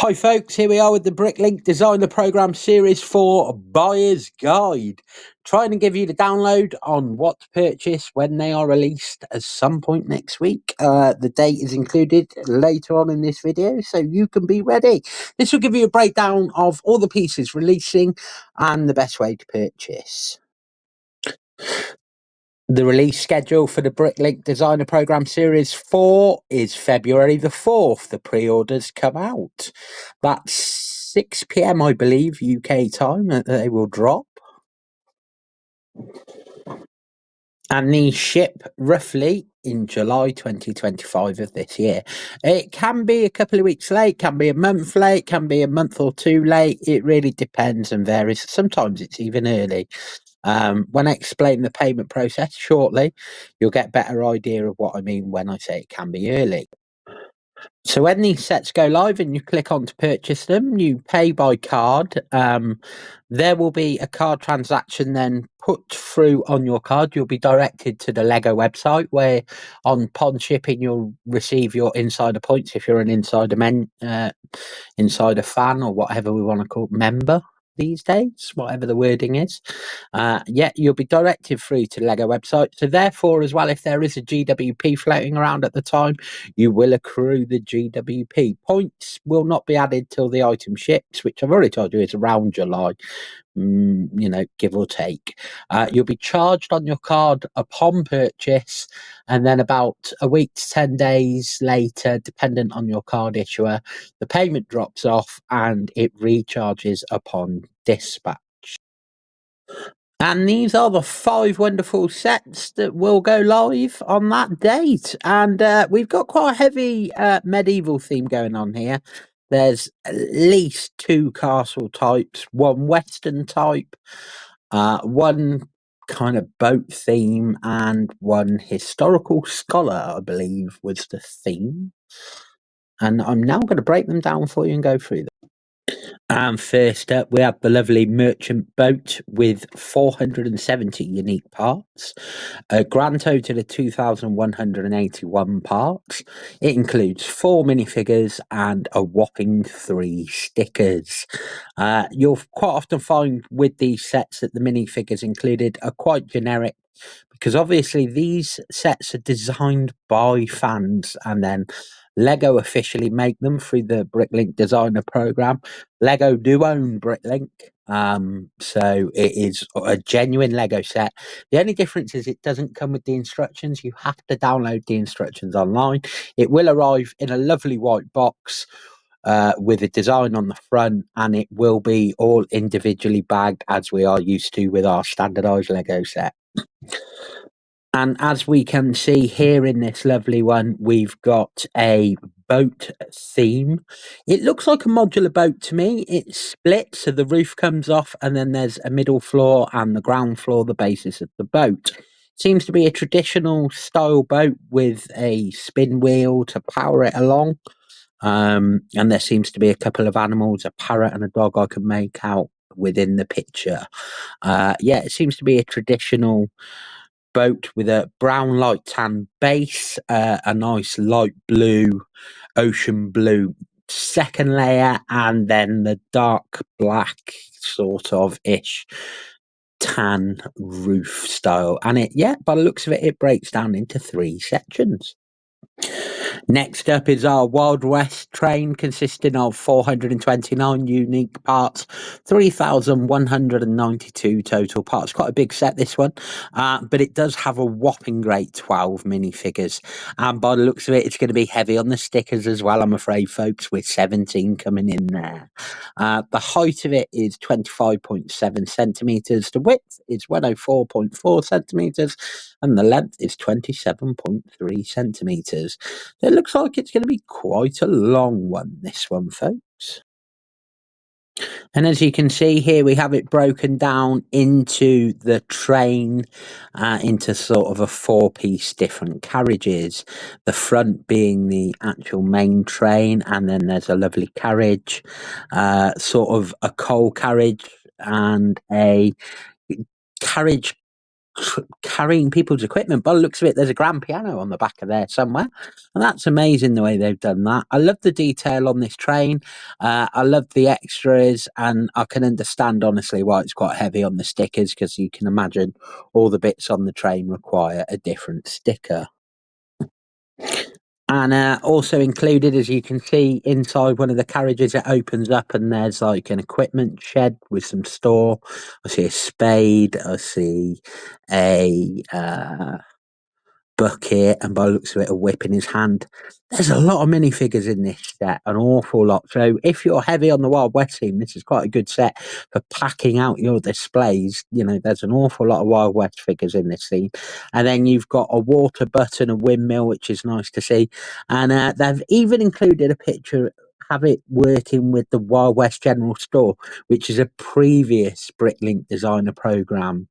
Hi folks, here we are with the Bricklink Designer Programme Series 4 Buyer's Guide. Trying to give you the download on what to purchase when they are released at some point next week. The date is included later on in this video, so you can be ready. This will give you a breakdown of all the pieces releasing and the best way to purchase. The release schedule for the Bricklink Designer Programme Series 4 is February the 4th. The pre-orders come out. That's 6 PM, I believe, UK time, that they will drop. And these ship roughly in July 2025 of this year. It can be a couple of weeks late, can be a month late, can be a month or two late. It really depends and varies. Sometimes it's even early. When I explain the payment process shortly, you'll get a better idea of what I mean when I say it can be early. So when these sets go live and you click on to purchase them, you pay by card. There will be a card transaction then put through on your card. You'll be directed to the Lego website where upon shipping you'll receive your insider points if you're an insider insider fan or whatever we want to call member these days, whatever the wording is. You'll be directed through to the Lego website. So therefore, as well, if there is a GWP floating around at the time, you will accrue the GWP. Points will not be added till the item ships, which I've already told you is around July. Give or take. You'll be charged on your card upon purchase, and then about a week to 10 days later, dependent on your card issuer, the payment drops off and it recharges upon dispatch. And these are the 5 wonderful sets that will go live on that date. And we've got quite a heavy medieval theme going on here. There's at least 2 castle types, 1 western type, 1 kind of boat theme, and 1 historical scholar, I believe, was the theme. And I'm now going to break them down for you and go through them. And first up, we have the lovely merchant boat with 470 unique parts, a grand total of 2,181 parts. It includes 4 minifigures and a whopping 3 stickers. You'll quite often find with these sets that the minifigures included are quite generic, because obviously these sets are designed by fans and then Lego officially make them through the Bricklink Designer Programme. Lego do own Bricklink, so it is a genuine Lego set. The only difference is it doesn't come with the instructions. You have to download the instructions online. It will arrive in a lovely white box with a design on the front, and it will be all individually bagged as we are used to with our standardised Lego set. And as we can see here in this lovely one, we've got a boat theme. It looks like a modular boat to me. It's split, so the roof comes off and then there's a middle floor and the ground floor, the basis of the boat. Seems to be a traditional style boat with a spin wheel to power it along. And there seems to be a couple of animals, a parrot and a dog I can make out within the picture. It seems to be a traditional boat with a brown light tan base, a nice light blue, ocean blue second layer, and then the dark black sort of ish tan roof style. And by the looks of it, it breaks down into 3 sections. Next up is our Wild West train, consisting of 429 unique parts, 3,192 total parts. Quite a big set, this one, but it does have a whopping great 12 minifigures. And by the looks of it, it's going to be heavy on the stickers as well, I'm afraid, folks, with 17 coming in there. The height of it is 25.7 centimetres. The width is 104.4 centimetres. And the length is 27.3 centimetres. So it looks like it's going to be quite a long one, this one, folks. And as you can see here, we have it broken down into the train, into sort of a 4-piece different carriages. The front being the actual main train, and then there's a lovely carriage, sort of a coal carriage and a carriage carrying people's equipment. By the looks of it, there's a grand piano on the back of there somewhere, and that's amazing the way they've done that. I love the detail on this train. I love the extras, and I can understand honestly why it's quite heavy on the stickers, because you can imagine all the bits on the train require a different sticker. And also included, as you can see, inside one of the carriages, it opens up and there's like an equipment shed with some store. I see a spade. I see a bucket, and by the looks of it, a whip in his hand. There's a lot of minifigures in this set, an awful lot. So if you're heavy on the Wild West theme, this is quite a good set for packing out your displays. You know, there's an awful lot of Wild West figures in this theme. And then you've got a water butt and a windmill, which is nice to see. And they've even included a picture have it working with the Wild West General Store, which is a previous Bricklink Designer Programme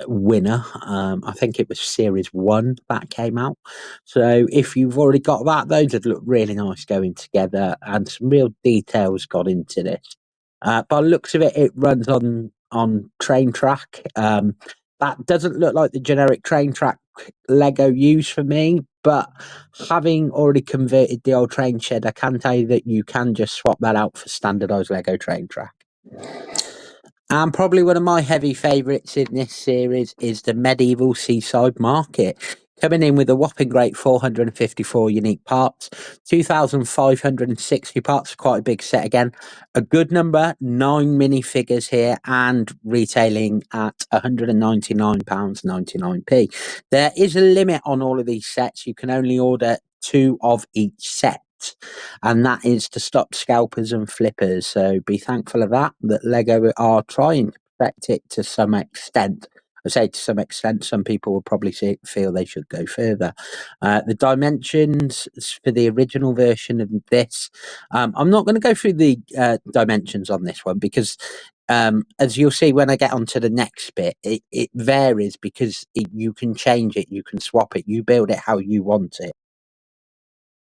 winner. I think it was series 1 that came out. So if you've already got that, those would look really nice going together, and some real details got into this. By the looks of it, it runs on train track. That doesn't look like the generic train track Lego used for me, but having already converted the old train shed, I can tell you that you can just swap that out for standardized Lego train track. And probably one of my heavy favourites in this series is the Medieval Seaside Market, coming in with a whopping great 454 unique parts, 2,560 parts, quite a big set again. A good number, 9 minifigures here, and retailing at £199.99p. There is a limit on all of these sets. You can only order 2 of each set, and that is to stop scalpers and flippers. So be thankful of that Lego are trying to protect it to some extent. I say to some extent, some people will probably feel they should go further. The dimensions for the original version of this, I'm not going to go through the dimensions on this one, because as you'll see when I get onto the next bit, it varies, because you can change it, you can swap it, you build it how you want it.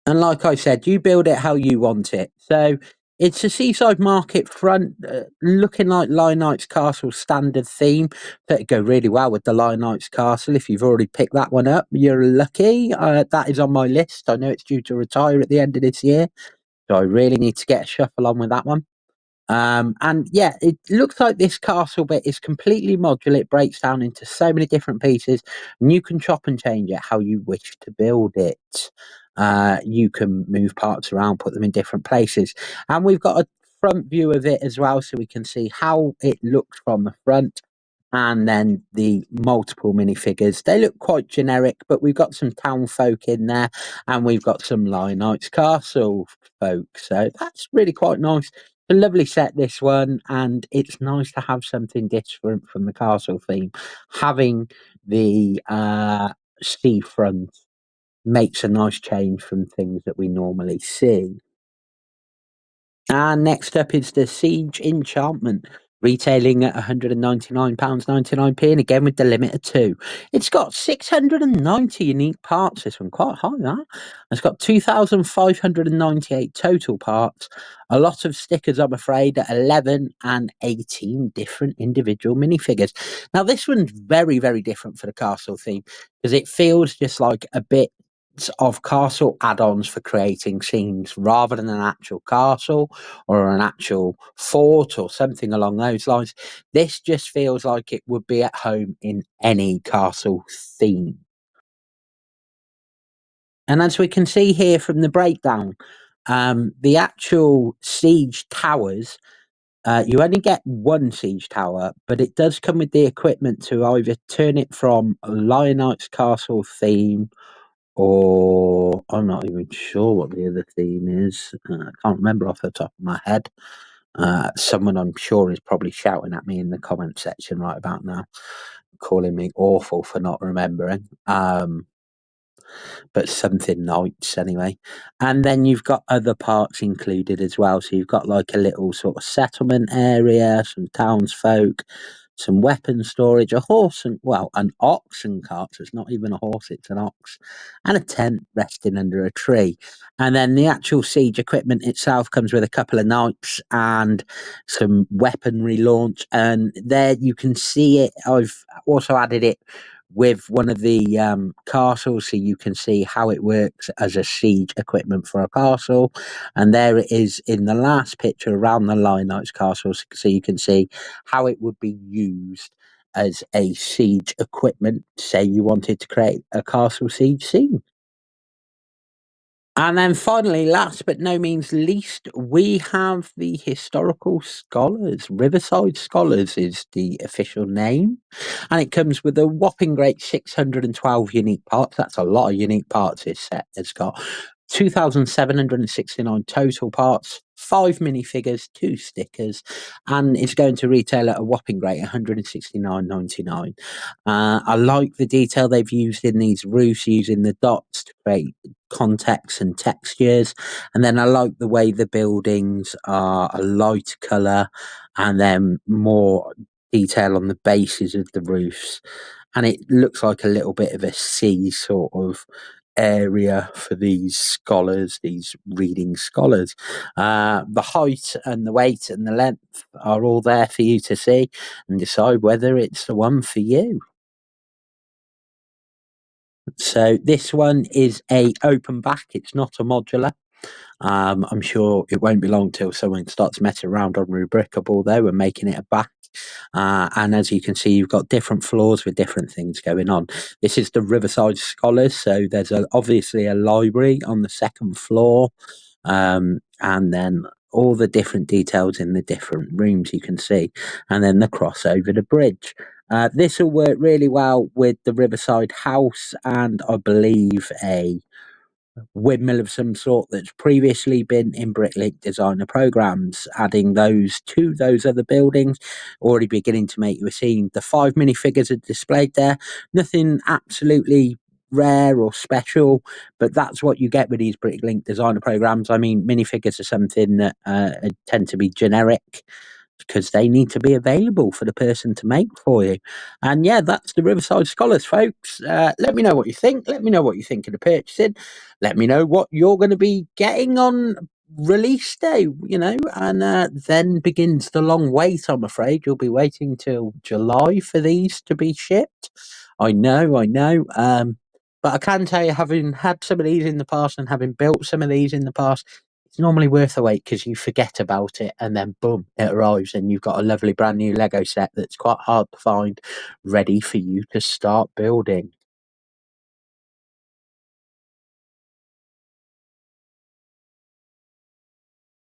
And like I said, you build it how you want it. So it's a seaside market front, looking like Lion-Knight's Castle standard theme. That'd go really well with the Lion-Knight's Castle. If you've already picked that one up, you're lucky. That is on my list. I know it's due to retire at the end of this year, so I really need to get a shuffle on with that one. And yeah, it looks like this castle bit is completely modular. It breaks down into so many different pieces, and you can chop and change it how you wish to build it. You can move parts around, put them in different places, and we've got a front view of it as well, so we can see how it looks from the front. And then the multiple minifigures, they look quite generic, but we've got some town folk in there, and we've got some Lion-Knight's Castle folk, so that's really quite nice. A lovely set, this one, and it's nice to have something different from the castle theme. Having the seafront makes a nice change from things that we normally see. And next up is the Siege Enchantment, retailing at £199.99p, and again with the limit of 2. It's got 690 unique parts, this one, quite high, that. It's got 2,598 total parts, a lot of stickers, I'm afraid, at 11 and 18 different individual minifigures. Now, this one's very, very different for the castle theme, because it feels just like a bit of castle add-ons for creating scenes rather than an actual castle or an actual fort or something along those lines. This just feels like it would be at home in any castle theme. And as we can see here from the breakdown, the actual siege towers, you only get one siege tower, but it does come with the equipment to either turn it from a Lion-Knight's Castle theme, or I'm not even sure what the other theme is. I can't remember off the top of my head. Someone I'm sure is probably shouting at me in the comment section right about now, calling me awful for not remembering. But something Knights anyway. And then you've got other parts included as well. So you've got like a little sort of settlement area, some townsfolk, some weapon storage, a horse and, well, an oxen cart. So it's not even a horse, it's an ox, and a tent resting under a tree. And then the actual siege equipment itself comes with a couple of knights and some weaponry launch. And there you can see it. I've also added it with one of the castles, so you can see how it works as a siege equipment for a castle. And there it is in the last picture around the Lion Knights castle, so you can see how it would be used as a siege equipment. Say you wanted to create a castle siege scene. And then finally, last but no means least, we have the historical scholars. Riverside Scholars is the official name. And it comes with a whopping great 612 unique parts. That's a lot of unique parts this set has got. 2,769 total parts, 5 minifigures, 2 stickers, and it's going to retail at a whopping great 169.99. I like the detail they've used in these roofs, using the dots to create context and textures. And then I like the way the buildings are a light colour and then more detail on the bases of the roofs. And it looks like a little bit of a sea sort of area for these scholars, these reading scholars. The height and the weight and the length are all there for you to see and decide whether it's the one for you. So this one is a open back. It's not a modular. I'm sure it won't be long till someone starts messing around on Rubricable though and making it a back. And as you can see, you've got different floors with different things going on. This is the Riverside Scholars, so there's obviously a library on the second floor, and then all the different details in the different rooms you can see, and then the cross over the bridge. This will work really well with the Riverside House and I believe a windmill of some sort that's previously been in Bricklink Designer Programs, adding those to those other buildings, already beginning to make you a scene. The 5 minifigures are displayed there. Nothing absolutely rare or special, but that's what you get with these Bricklink Designer Programs. I mean, minifigures are something that tend to be generic because they need to be available for the person to make for you. And yeah, that's the Riverside Scholars, folks. Let me know what you think. Let me know what you think of the purchasing. Let me know what you're going to be getting on release day, and then begins the long wait. I'm afraid you'll be waiting till July for these to be shipped. I know. But I can tell you, having had some of these in the past and having built some of these in the past, it's normally worth the wait because you forget about it and then boom, it arrives and you've got a lovely brand new Lego set that's quite hard to find, ready for you to start building.